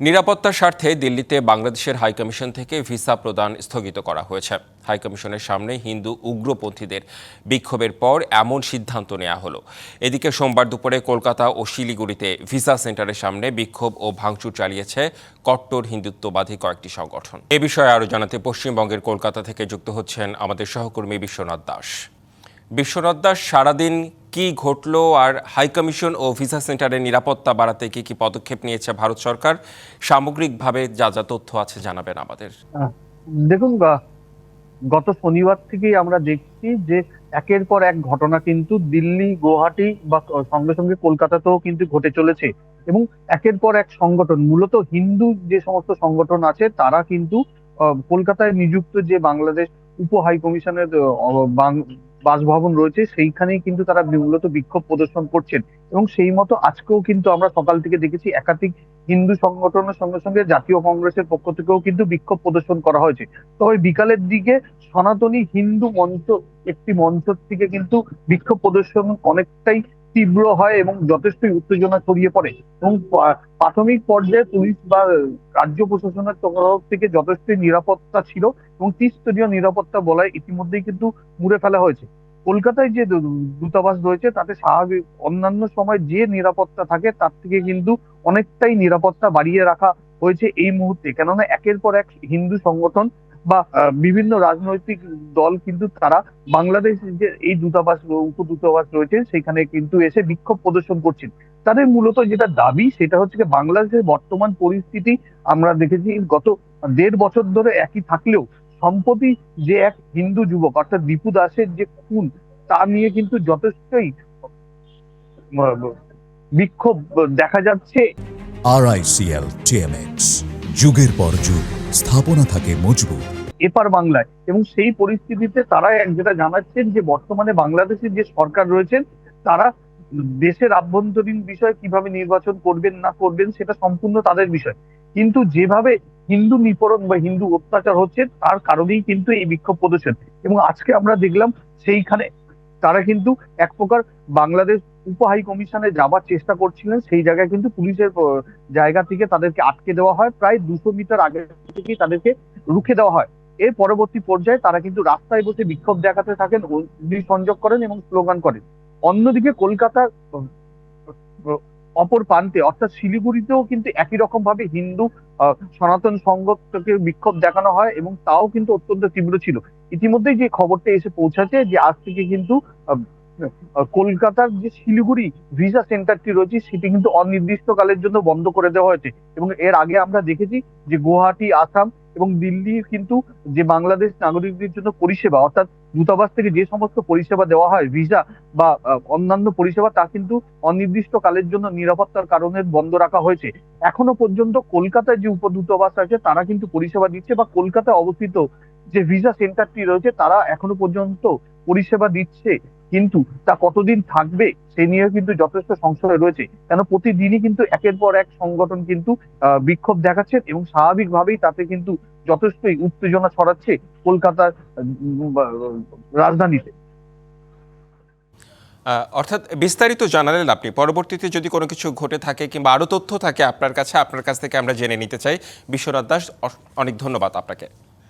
নিরাপত্তার স্বার্থে দিল্লিতে বাংলাদেশের হাইকমিশন থেকে ভিসা প্রদান স্থগিত করা হয়েছে। হাইকমিশনের সামনে হিন্দু উগ্রপন্থীদের বিক্ষোভের পর এমন সিদ্ধান্ত নেওয়া হলো। এদিকে সোমবার দুপুরে কলকাতা ও শিলিগুড়িতে ভিসা সেন্টারের সামনে বিক্ষোভ ও ভাঙচুর চালিয়েছে কট্টর হিন্দুত্ববাদী কয়েকটি সংগঠন। এ বিষয়ে আরও জানাতে পশ্চিমবঙ্গের কলকাতা থেকে যুক্ত হচ্ছেন আমাদের সহকর্মী বিশ্বনাথ দাস। বিশ্বনাথ দাস, সারাদিন কি ঘটলো আর হাইকমিশন ও ভিসা সেন্টারের নিরাপত্তা বাড়াতে কি কি পদক্ষেপ নিয়েছে ভারত সরকার, সামগ্রিকভাবে যা যা তথ্য আছে জানাবেন আমাদের। দেখুন, গত শনিবার থেকেই আমরা দেখছি যে একের পর এক ঘটনা কিন্তু দিল্লি, গুয়াহাটি বা সঙ্গে সঙ্গে কলকাতাতেও কিন্তু ঘটে চলেছে। এবং একের পর এক সংগঠন, মূলত হিন্দু যে সমস্ত সংগঠন আছে তারা কিন্তু কলকাতায় নিযুক্ত যে বাংলাদেশ উপ হাই কমিশনের বাসভবন রয়েছে সেইখানেই কিন্তু তারা মূলত বিক্ষোভ প্রদর্শন করছেন। এবং সেই মতো আজকেও কিন্তু আমরা সকাল থেকে দেখেছি একাধিক হিন্দু সংগঠনের সঙ্গে সঙ্গে জাতীয় কংগ্রেসের পক্ষ থেকেও কিন্তু বিক্ষোভ প্রদর্শন করা হয়েছে। তবে বিকালের দিকে সনাতনী হিন্দু মঞ্চ, একটি মঞ্চ থেকে কিন্তু বিক্ষোভ প্রদর্শন অনেকটাই তীব্র হয় এবং যথেষ্টই উত্তেজনা ছড়িয়ে পড়ে। এবং প্রাথমিক পর্যায়ে পুলিশ বা রাজ্য প্রশাসনের তরফ থেকে যথেষ্টই নিরাপত্তা ছিল এবং ত্রিস্তরীয় নিরাপত্তা বলায় ইতিমধ্যেই কিন্তু মুড়ে ফেলা হয়েছে। কলকাতায় যে দূতাবাস রয়েছে তাতে স্বাভাবিক অন্যান্য সময় যে নিরাপত্তা থাকে তার থেকে কিন্তু অনেকটাই নিরাপত্তা বাড়িয়ে রাখা হয়েছে এই মুহূর্তে। কেননা একের পর এক হিন্দু সংগঠন বা বিভিন্ন রাজনৈতিক দল কিন্তু তারা বাংলাদেশ যে এই দূতাবাস উপদূতাবাস রয়েছে সেখানে কিন্তু এসে বিক্ষোভ প্রদর্শন করছেন। তাদের মূলত যেটা দাবি সেটা হচ্ছে যে বাংলাদেশের বর্তমান পরিস্থিতি আমরা দেখেছি গত 1.5 বছর ধরে একই থাকলেও সম্প্রতি যে এক হিন্দু যুবক অর্থাৎ দীপু দাসের যে খুন, তা নিয়ে কিন্তু যথেষ্টই বিক্ষোভ দেখা যাচ্ছে। RICL TMX, যুগের পর যুগ স্থাপনা থাকে মজবুত এপার বাংলায়। এবং সেই পরিস্থিতিতে তারা যেটা জানাচ্ছেন যে বর্তমানে বাংলাদেশের যে সরকার রয়েছেন তারা দেশের আভ্যন্তরীণ বিষয় কিভাবে নির্বাচন করবেন না করবেন সেটা সম্পূর্ণ তাদের বিষয়, কিন্তু যেভাবে হিন্দু নিপীড়ন বা হিন্দু অত্যাচার হচ্ছে তার কারণেই কিন্তু এই বিক্ষোভ প্রদর্শন। এবং আজকে আমরা দেখলাম সেইখানে তারা কিন্তু এক প্রকার বাংলাদেশ উপ হাই কমিশনে যাবার চেষ্টা করছিলেন, সেই জায়গায় কিন্তু পুলিশের জায়গা থেকে তাদেরকে আটকে দেওয়া হয়। প্রায় 200 মিটার আগে থেকেই তাদেরকে রুখে দেওয়া হয়। এর পরবর্তী পর্যায়ে তারা কিন্তু রাস্তায় বসে বিক্ষোভ দেখাতে থাকেন, অগ্নিসংযোগ করেন এবং স্লোগান করেন। অন্যদিকে কলকাতার অপর প্রান্তে অর্থাৎ শিলিগুড়িতেও কিন্তু একই রকম ভাবে হিন্দু সনাতন সংঘকে বিক্ষোভ দেখানো হয় এবং তাও কিন্তু অত্যন্ত তীব্র ছিল। ইতিমধ্যেই যে খবরটা এসে পৌঁছাচ্ছে যে আজ থেকে কিন্তু কলকাতার যে শিলিগুড়ি ভিসা সেন্টারটি রয়েছে সেটি কিন্তু অনির্দিষ্টকালের জন্য বন্ধ করে দেওয়া হয়েছে। এবং এর আগে আমরা দেখেছি যে গুয়াহাটি, আসাম এবং দিল্লির কিন্তু যে বাংলাদেশ নাগরিকদের জন্য পরিষেবা অর্থাৎ দূতাবাস থেকে যে সমস্ত পরিষেবা দেওয়া হয় ভিসা বা অন্যান্য পরিষেবা, তা কিন্তু অনির্দিষ্টকালের জন্য নিরাপত্তার কারণে বন্ধ রাখা হয়েছে। এখনো পর্যন্ত কলকাতায় যে উপদূতাবাস আছে তারা কিন্তু পরিষেবা দিচ্ছে বা কলকাতায় অবস্থিত যে ভিসা সেন্টারটি রয়েছে তারা এখনো পর্যন্ত পরিষেবা দিচ্ছে, কিন্তু তা কতদিন থাকবে সে নিয়ে কিন্তু যথেষ্ট সংশয় রয়েছে। কেন প্রতিদিনই কিন্তু একের পর এক সংগঠন কিন্তু বিক্ষোভ দেখাচ্ছেন এবং স্বাভাবিকভাবেই তাতে কিন্তু যথেষ্টই উত্তেজনা ছড়াচ্ছে কলকাতার রাজধানীতে। অর্থাৎ বিস্তারিত জানালেন আপনি। পরবর্তীতে যদি কোনো কিছু ঘটে থাকে কিংবা আরও তথ্য থাকে আপনার কাছে, আপনার কাছ থেকে আমরা জেনে নিতে চাই। বিশ্বনাথ দাস, অনেক ধন্যবাদ আপনাকে।